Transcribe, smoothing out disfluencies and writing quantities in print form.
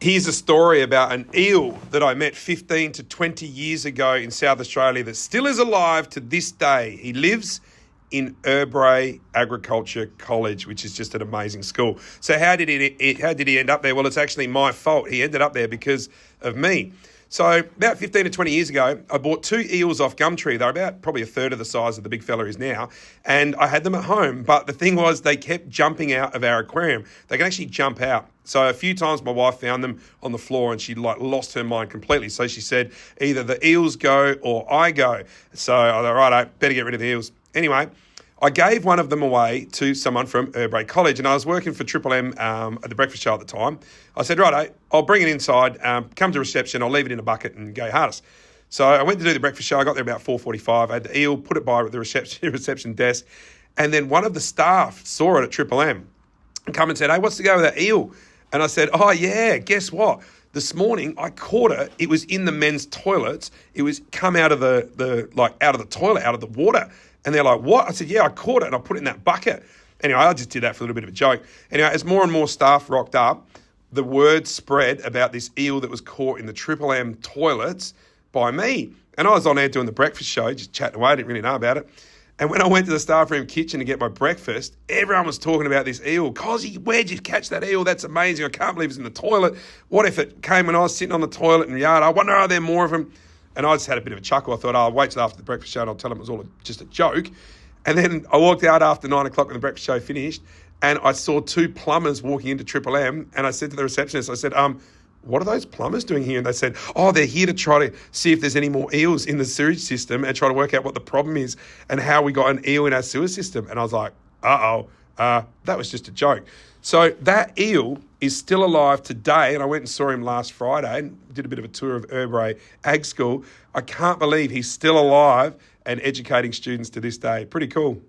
Here's a story about an eel that I met 15 to 20 years ago in South Australia that still is alive to this day. He lives in Erbray Agriculture College, which is just an amazing school. So how did he end up there? Well, it's actually my fault. He ended up there because of me. So about 15 to 20 years ago, I bought 2 eels off Gumtree. They're about probably a third of the size of the big fella is now. And I had them at home. But the thing was, they kept jumping out of our aquarium. They can actually jump out. So a few times my wife found them on the floor and she lost her mind completely. So she said, either the eels go or I go. So I thought, right, better get rid of the eels. Anyway, I gave one of them away to someone from Erbray College, and I was working for Triple M at the breakfast show at the time. I said, right, I'll bring it inside, come to reception, I'll leave it in a bucket and go hardest. So I went to do the breakfast show. I got there about 4:45. I had the eel, put it by the reception desk, and then one of the staff saw it at Triple M and come and said, hey, what's the go with that eel? And I said, oh, yeah, guess what? This morning I caught it. It was in the men's toilets. It was come out of the toilet, out of the water. And they're like, what? I said, yeah, I caught it and I put it in that bucket. Anyway, I just did that for a little bit of a joke. Anyway, as more and more staff rocked up, the word spread about this eel that was caught in the Triple M toilets by me. And I was on there doing the breakfast show, just chatting away. I didn't really know about it. And when I went to the staff room kitchen to get my breakfast, everyone was talking about this eel. Cozzy, where'd you catch that eel? That's amazing. I can't believe it's in the toilet. What if it came when I was sitting on the toilet in the yard? I wonder, are there more of them? And I just had a bit of a chuckle. I thought, I'll wait till after the breakfast show and I'll tell them it was all just a joke. And then I walked out after 9 o'clock when the breakfast show finished and I saw 2 plumbers walking into Triple M. And I said to the receptionist, I said, what are those plumbers doing here? And they said, oh, they're here to try to see if there's any more eels in the sewage system and try to work out what the problem is and how we got an eel in our sewer system. And I was like, that was just a joke. So that eel is still alive today, and I went and saw him last Friday and did a bit of a tour of Erbray Ag School. I can't believe he's still alive and educating students to this day. Pretty cool.